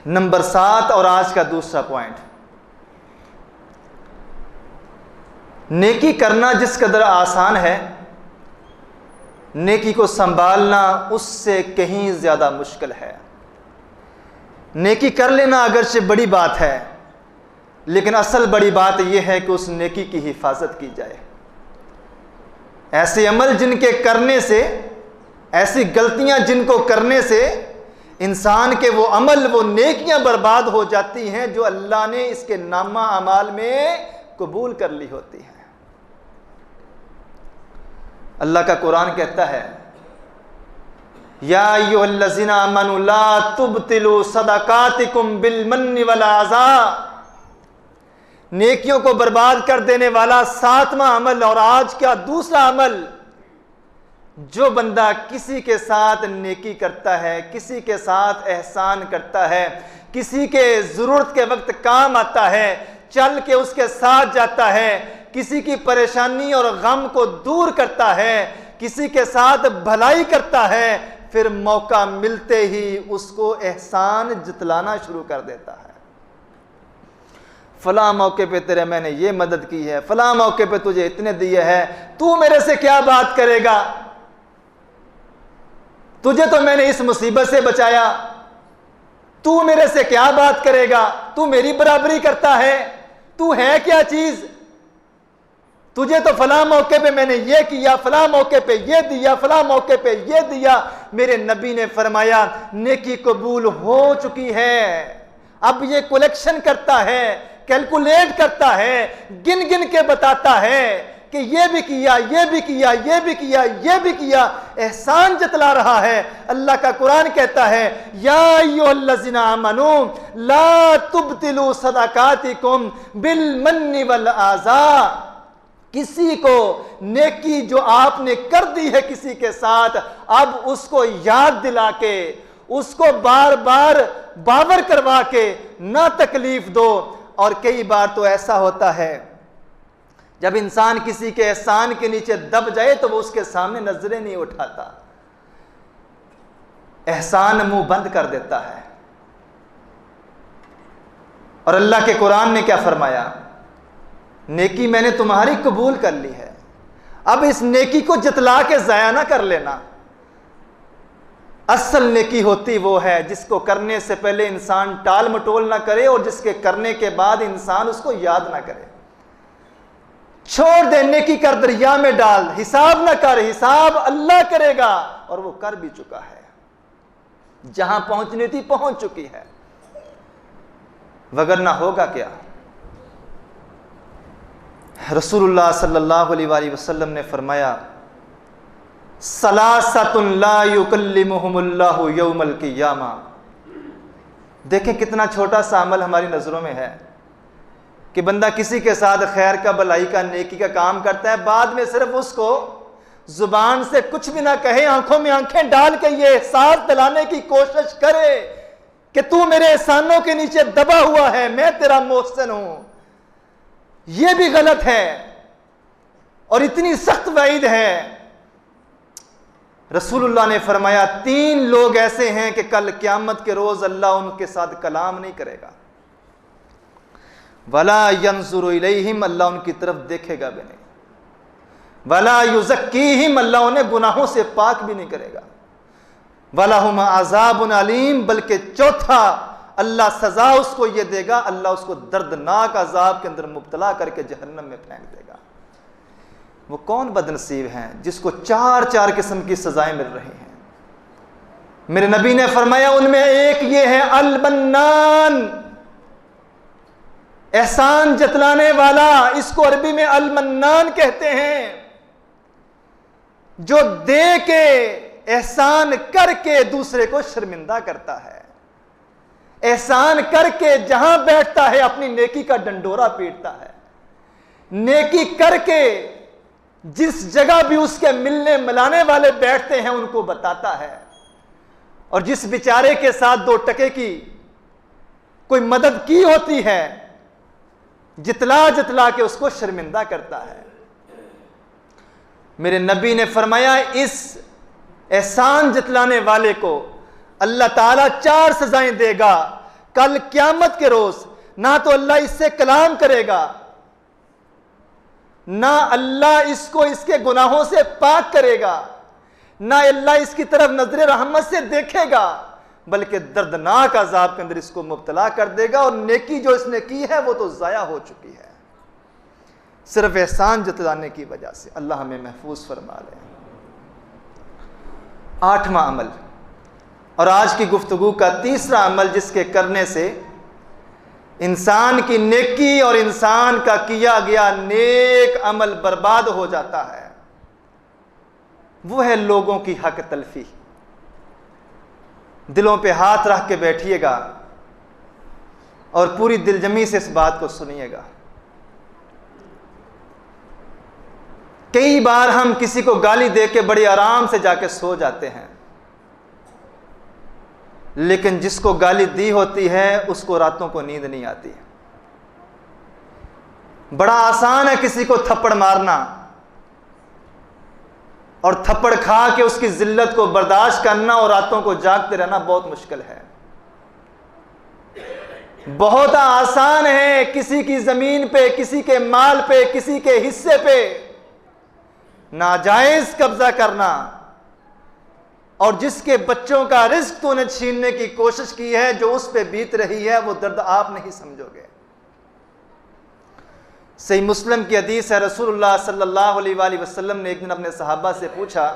Number 7 اور آج کا دوسرا پوائنٹ، نیکی کرنا جس قدر آسان ہے، نیکی کو سنبھالنا اس سے کہیں زیادہ مشکل ہے۔ نیکی کر لینا اگرچہ بڑی بات ہے، لیکن اصل بڑی بات یہ ہے کہ اس نیکی کی حفاظت کی جائے۔ ایسے عمل جن کے کرنے سے، ایسی غلطیاں جن کو کرنے سے انسان کے وہ عمل، وہ نیکیاں برباد ہو جاتی ہیں جو اللہ نے اس کے نامہ اعمال میں قبول کر لی ہوتی ہیں۔ اللہ کا قرآن کہتا ہے یا ایھا الذین آمنوا لا تبطلوا صدقاتکم بالمن والعذا، نیکیوں کو برباد کر دینے والا 7واں عمل، اور آج کا دوسرا عمل، جو بندہ کسی کے ساتھ نیکی کرتا ہے، کسی کے ساتھ احسان کرتا ہے، کسی کے ضرورت کے وقت کام آتا ہے، چل کے اس کے ساتھ جاتا ہے، کسی کی پریشانی اور غم کو دور کرتا ہے، کسی کے ساتھ بھلائی کرتا ہے، پھر موقع ملتے ہی اس کو احسان جتلانا شروع کر دیتا ہے۔ فلاں موقع پہ تیرے میں نے یہ مدد کی ہے، فلاں موقع پہ تجھے اتنے دیے ہیں، تو میرے سے کیا بات کرے گا؟ تجھے تو میں نے اس مصیبت سے بچایا، تو میرے سے کیا بات کرے گا؟ تو میری برابری کرتا ہے، تو ہے کیا چیز؟ تجھے تو فلاں موقع پہ میں نے یہ کیا، فلاں موقع پہ یہ دیا، فلاں موقع پہ یہ دیا۔ میرے نبی نے فرمایا نیکی قبول ہو چکی ہے، اب یہ کلیکشن کرتا ہے، کیلکولیٹ کرتا ہے، گن گن کے بتاتا ہے کہ یہ بھی کیا، یہ بھی کیا، یہ بھی کیا، یہ بھی کیا، احسان جتلا رہا ہے۔ اللہ کا قرآن کہتا ہے یا ایھا الذین آمنوا لا تبطلوا صدقاتکم بالمن والعذا، کسی کو نیکی جو آپ نے کر دی ہے کسی کے ساتھ، اب اس کو یاد دلا کے، اس کو بار بار باور کروا کے نہ تکلیف دو۔ اور کئی بار تو ایسا ہوتا ہے جب انسان کسی کے احسان کے نیچے دب جائے تو وہ اس کے سامنے نظریں نہیں اٹھاتا، احسان منہ بند کر دیتا ہے۔ اور اللہ کے قرآن نے کیا فرمایا؟ نیکی میں نے تمہاری قبول کر لی ہے، اب اس نیکی کو جتلا کے ضائع نہ کر لینا۔ اصل نیکی ہوتی وہ ہے جس کو کرنے سے پہلے انسان ٹال مٹول نہ کرے، اور جس کے کرنے کے بعد انسان اس کو یاد نہ کرے۔ چھوڑ دے، نیکی کر دریا میں ڈال، حساب نہ کر، حساب اللہ کرے گا، اور وہ کر بھی چکا ہے، جہاں پہنچنی تھی پہنچ چکی ہے، وگرنہ ہوگا کیا؟ رسول اللہ صلی اللہ علیہ وآلہ وسلم نے فرمایا ثلاثۃ لا یکلمہم اللہ یوم القیامہ۔ دیکھیں کتنا چھوٹا سا عمل ہماری نظروں میں ہے کہ بندہ کسی کے ساتھ خیر کا، بھلائی کا، نیکی کا کام کرتا ہے، بعد میں صرف اس کو زبان سے کچھ بھی نہ کہے، آنکھوں میں آنکھیں ڈال کے یہ احساس دلانے کی کوشش کرے کہ تو میرے احسانوں کے نیچے دبا ہوا ہے، میں تیرا محسن ہوں۔ یہ بھی غلط ہے اور اتنی سخت وعید ہے۔ رسول اللہ نے فرمایا 3 لوگ ایسے ہیں کہ کل قیامت کے روز اللہ ان کے ساتھ کلام نہیں کرے گا، وَلَا يَنظُرُ إِلَيْهِمْ، اللہ ان کی طرف دیکھے گا بھی نہیں، وَلَا يُزَكِّيهِمْ، اللہ انہیں گناہوں سے پاک بھی نہیں کرے گا، وَلَهُمْ عَذَابٌ عَلِيمٌ، بلکہ چوتھا اللہ سزا اس کو یہ دے گا، اللہ اس کو دردناک عذاب کے اندر مبتلا کر کے جہنم میں پھینک دے گا۔ وہ کون بد نصیب ہیں جس کو 4 قسم کی سزائیں مل رہی ہیں؟ میرے نبی نے فرمایا ان میں ایک یہ ہے المنان، احسان جتلانے والا، اس کو عربی میں المنان کہتے ہیں، جو دے کے، احسان کر کے دوسرے کو شرمندہ کرتا ہے، احسان کر کے جہاں بیٹھتا ہے اپنی نیکی کا ڈنڈورا پیٹتا ہے، نیکی کر کے جس جگہ بھی اس کے ملنے ملانے والے بیٹھتے ہیں ان کو بتاتا ہے، اور جس بیچارے کے ساتھ 2 ٹکے کی کوئی مدد کی ہوتی ہے جتلا کے اس کو شرمندہ کرتا ہے۔ میرے نبی نے فرمایا اس احسان جتلانے والے کو اللہ تعالیٰ 4 سزائیں دے گا۔ کل قیامت کے روز نہ تو اللہ اس سے کلام کرے گا، نہ اللہ اس کو اس کے گناہوں سے پاک کرے گا، نہ اللہ اس کی طرف نظر رحمت سے دیکھے گا، بلکہ دردناک عذاب کے اندر اس کو مبتلا کر دے گا، اور نیکی جو اس نے کی ہے وہ تو ضائع ہو چکی ہے صرف احسان جتلانے کی وجہ سے۔ اللہ ہمیں محفوظ فرما لے۔ 8واں عمل اور آج کی گفتگو کا تیسرا عمل جس کے کرنے سے انسان کی نیکی اور انسان کا کیا گیا نیک عمل برباد ہو جاتا ہے، وہ ہے لوگوں کی حق تلفی۔ دلوں پہ ہاتھ رکھ کے بیٹھیے گا اور پوری دل جمی سے اس بات کو سنیے گا۔ کئی بار ہم کسی کو گالی دے کے بڑے آرام سے جا کے سو جاتے ہیں، لیکن جس کو گالی دی ہوتی ہے اس کو راتوں کو نیند نہیں آتی۔ بڑا آسان ہے کسی کو تھپڑ مارنا اور تھپڑ کھا کے اس کی ذلت کو برداشت کرنا، اور راتوں کو جاگتے رہنا بہت مشکل ہے۔ بہت آسان ہے کسی کی زمین پہ، کسی کے مال پہ، کسی کے حصے پہ ناجائز قبضہ کرنا، اور جس کے بچوں کا رزق تو نے چھیننے کی کوشش کی ہے، جو اس پہ بیت رہی ہے وہ درد آپ نہیں سمجھو گے۔ صحیح مسلم کی حدیث ہے، رسول اللہ صلی اللہ علیہ وآلہ وسلم نے ایک دن اپنے صحابہ سے پوچھا،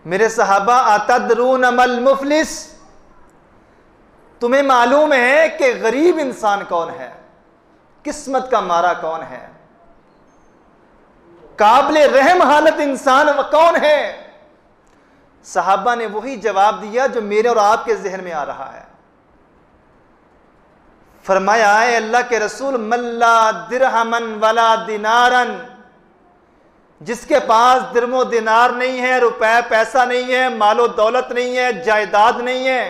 میرے صحابہ اتدرون مل مفلس، تمہیں معلوم ہے کہ غریب انسان کون ہے، قسمت کا مارا کون ہے، قابل رحم حالت انسان کون ہے؟ صحابہ نے وہی جواب دیا جو میرے اور آپ کے ذہن میں آ رہا ہے۔ فرمایا اے اللہ کے رسول، ملا درہمن ولا دینارن، جس کے پاس درم و دینار نہیں ہے، روپے پیسہ نہیں ہے، مال و دولت نہیں ہے، جائیداد نہیں ہے۔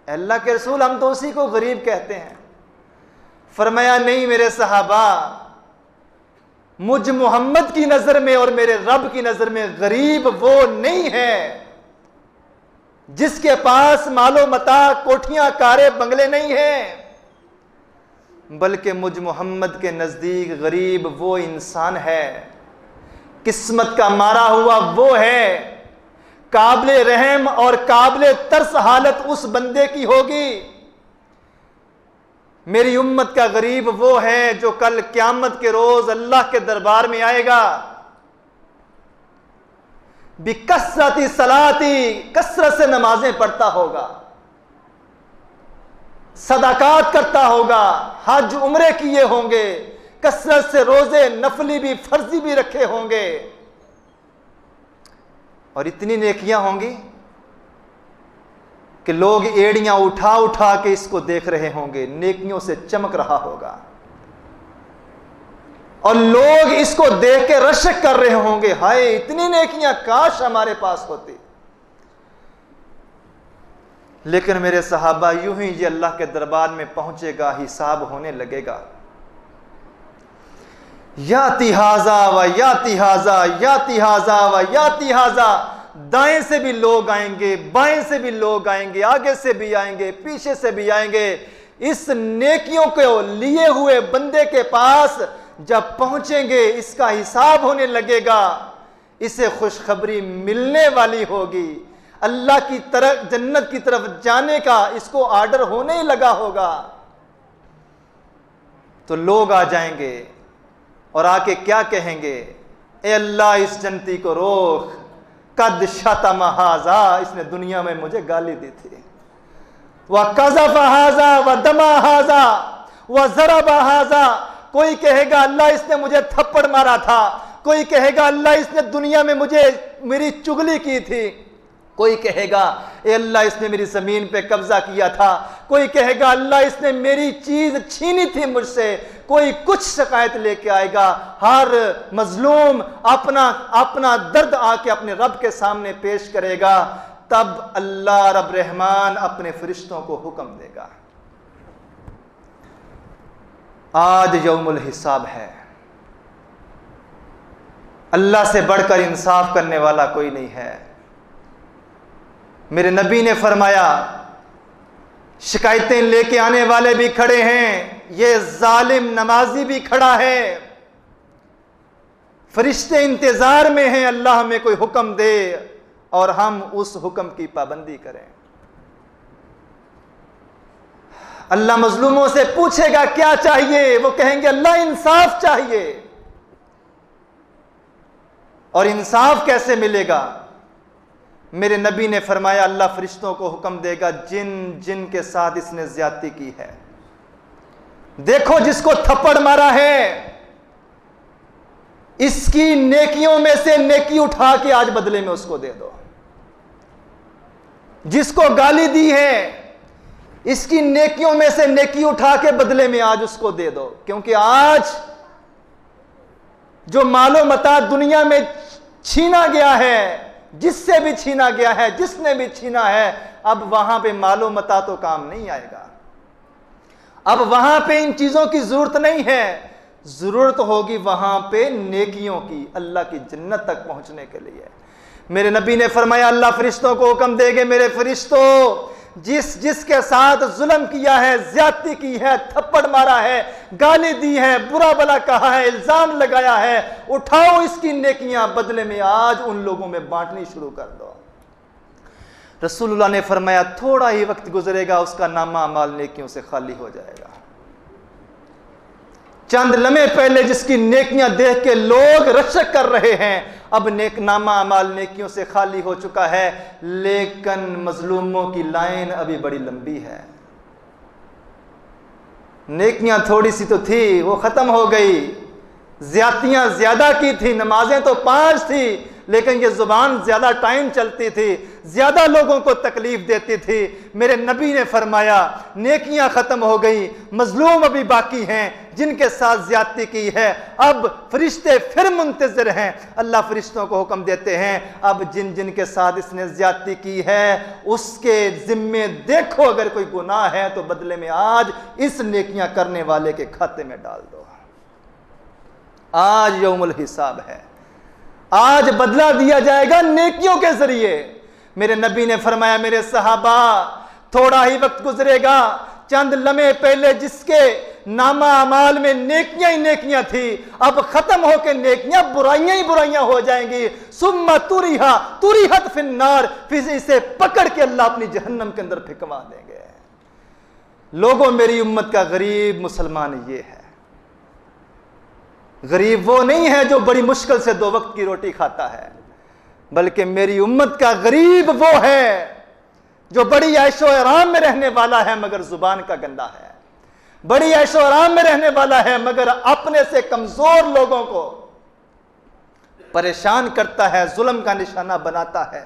اے اللہ کے رسول، ہم تو اسی کو غریب کہتے ہیں۔ فرمایا نہیں میرے صحابہ، مجھ محمد کی نظر میں اور میرے رب کی نظر میں غریب وہ نہیں ہے جس کے پاس مال و متاع، کوٹھیاں، کاریں، بنگلے نہیں ہیں، بلکہ مجھ محمد کے نزدیک غریب وہ انسان ہے، قسمت کا مارا ہوا وہ ہے، قابل رحم اور قابل ترس حالت اس بندے کی ہوگی۔ میری امت کا غریب وہ ہے جو کل قیامت کے روز اللہ کے دربار میں آئے گا، بکثرت صلاتی، کثرت سے نمازیں پڑھتا ہوگا، صدقات کرتا ہوگا، حج عمرے کیے ہوں گے، کثرت سے روزے نفلی بھی فرضی بھی رکھے ہوں گے، اور اتنی نیکیاں ہوں گی کہ لوگ ایڑیاں اٹھا اٹھا کے اس کو دیکھ رہے ہوں گے، نیکیوں سے چمک رہا ہوگا، اور لوگ اس کو دیکھ کے رشک کر رہے ہوں گے، ہائے اتنی نیکیاں کاش ہمارے پاس ہوتی۔ لیکن میرے صحابہ یوں ہی یہ اللہ کے دربار میں پہنچے گا، حساب ہونے لگے گا، یاتی ھذا و یاتی ھذا، یاتی ھذا و یاتی ھذا، دائیں سے بھی لوگ آئیں گے، بائیں سے بھی لوگ آئیں گے، آگے سے بھی آئیں گے، پیچھے سے بھی آئیں گے۔ اس نیکیوں کو لیے ہوئے بندے کے پاس جب پہنچیں گے، اس کا حساب ہونے لگے گا، اسے خوشخبری ملنے والی ہوگی، اللہ کی طرف، جنت کی طرف جانے کا اس کو آرڈر ہونے ہی لگا ہوگا۔ تو لوگ آ جائیں گے اور آ کے کیا کہیں گے، اے اللہ اس جنتی کو روک، قد شتم ھذا، اس نے دنیا میں مجھے گالی دی تھی، وقذف ھذا ودم ھذا وضرب ھذا، کوئی کہے گا اللہ اس نے مجھے تھپڑ مارا تھا، کوئی کہے گا اللہ اس نے دنیا میں مجھے میری چگلی کی تھی، کوئی کہے گا اے اللہ اس نے میری زمین پہ قبضہ کیا تھا، کوئی کہے گا اللہ اس نے میری چیز چھینی تھی مجھ سے، کوئی کچھ شکایت لے کے آئے گا۔ ہر مظلوم اپنا درد آ کے اپنے رب کے سامنے پیش کرے گا، تب اللہ رب رحمان اپنے فرشتوں کو حکم دے گا، آج یوم الحساب ہے، اللہ سے بڑھ کر انصاف کرنے والا کوئی نہیں ہے۔ میرے نبی نے فرمایا شکایتیں لے کے آنے والے بھی کھڑے ہیں، یہ ظالم نمازی بھی کھڑا ہے، فرشتے انتظار میں ہیں اللہ ہمیں کوئی حکم دے اور ہم اس حکم کی پابندی کریں۔ اللہ مظلوموں سے پوچھے گا کیا چاہیے، وہ کہیں گے اللہ انصاف چاہیے۔ اور انصاف کیسے ملے گا؟ میرے نبی نے فرمایا اللہ فرشتوں کو حکم دے گا جن کے ساتھ اس نے زیادتی کی ہے، دیکھو جس کو تھپڑ مارا ہے اس کی نیکیوں میں سے نیکی اٹھا کے آج بدلے میں اس کو دے دو، جس کو گالی دی ہے اس کی نیکیوں میں سے نیکی اٹھا کے بدلے میں آج اس کو دے دو، کیونکہ آج جو مال و متاع دنیا میں چھینا گیا ہے، جس سے بھی چھینا گیا ہے، جس نے بھی چھینا ہے، اب وہاں پہ مال و متاع تو کام نہیں آئے گا، اب وہاں پہ ان چیزوں کی ضرورت نہیں ہے، ضرورت ہوگی وہاں پہ نیکیوں کی، اللہ کی جنت تک پہنچنے کے لیے۔ میرے نبی نے فرمایا اللہ فرشتوں کو حکم دے گے میرے فرشتوں جس کے ساتھ ظلم کیا ہے، زیادتی کی ہے، تھپڑ مارا ہے، گالی دی ہے، برا بلا کہا ہے، الزام لگایا ہے، اٹھاؤ اس کی نیکیاں، بدلے میں آج ان لوگوں میں بانٹنی شروع کر دو۔ رسول اللہ نے فرمایا تھوڑا ہی وقت گزرے گا اس کا نامہ اعمال نیکیوں سے خالی ہو جائے گا۔ چند لمحے پہلے جس کی نیکیاں دیکھ کے لوگ رشک کر رہے ہیں، اب نامہ اعمال نیکیوں سے خالی ہو چکا ہے، لیکن مظلوموں کی لائن ابھی بڑی لمبی ہے۔ نیکیاں تھوڑی سی تو تھی وہ ختم ہو گئی، زیادتیاں زیادہ کی تھی، نمازیں تو 5 تھی لیکن یہ زبان زیادہ ٹائم چلتی تھی، زیادہ لوگوں کو تکلیف دیتی تھی۔ میرے نبی نے فرمایا نیکیاں ختم ہو گئی، مظلوم ابھی باقی ہیں جن کے ساتھ زیادتی کی ہے، اب فرشتے پھر منتظر ہیں، اللہ فرشتوں کو حکم دیتے ہیں اب جن کے ساتھ اس نے زیادتی کی ہے اس کے ذمے دیکھو، اگر کوئی گناہ ہے تو بدلے میں آج اس نیکیاں کرنے والے کے کھاتے میں ڈال دو۔ آج یوم الحساب ہے، آج بدلہ دیا جائے گا نیکیوں کے ذریعے۔ میرے نبی نے فرمایا میرے صحابہ تھوڑا ہی وقت گزرے گا، چند لمحے پہلے جس کے نامہ اعمال میں نیکیاں ہی نیکیاں تھی، اب ختم ہو کے نیکیاں برائیاں ہی برائیاں ہو جائیں گی۔ ثم طرحت فی النار، پھر اسے پکڑ کے اللہ اپنی جہنم کے اندر پھینکوا دیں گے۔ لوگوں میری امت کا غریب مسلمان یہ ہے، غریب وہ نہیں ہے جو بڑی مشکل سے 2 وقت کی روٹی کھاتا ہے، بلکہ میری امت کا غریب وہ ہے جو بڑی عیش و آرام میں رہنے والا ہے مگر زبان کا گندا ہے، بڑی عیش و آرام میں رہنے والا ہے مگر اپنے سے کمزور لوگوں کو پریشان کرتا ہے، ظلم کا نشانہ بناتا ہے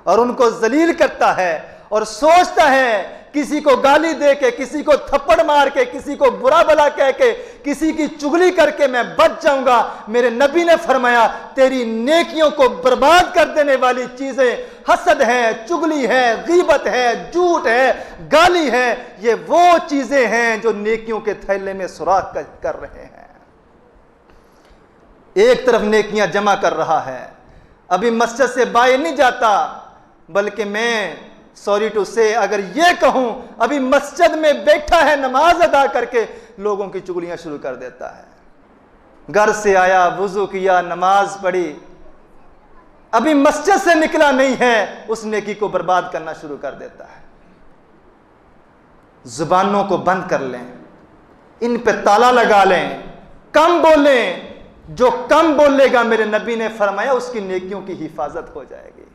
اور ان کو ذلیل کرتا ہے، اور سوچتا ہے کسی کو گالی دے کے، کسی کو تھپڑ مار کے، کسی کو برا بلا کہہ کے، کسی کی چگلی کر کے میں بچ جاؤں گا۔ میرے نبی نے فرمایا تیری نیکیوں کو برباد کر دینے والی چیزیں حسد ہے، چگلی ہے، غیبت ہے، جھوٹ ہے، گالی ہے، یہ وہ چیزیں ہیں جو نیکیوں کے تھیلے میں سوراخ کر رہے ہیں۔ ایک طرف نیکیاں جمع کر رہا ہے، ابھی مسجد سے باہر نہیں جاتا، بلکہ میں سوری ٹو سے اگر یہ کہوں ابھی مسجد میں بیٹھا ہے نماز ادا کر کے لوگوں کی چگلیاں شروع کر دیتا ہے۔ گھر سے آیا، وضو کیا، نماز پڑھی، ابھی مسجد سے نکلا نہیں ہے اس نیکی کو برباد کرنا شروع کر دیتا ہے۔ زبانوں کو بند کر لیں، ان پہ تالا لگا لیں، کم بولیں، جو کم بولے گا میرے نبی نے فرمایا اس کی نیکیوں کی حفاظت ہو جائے گی۔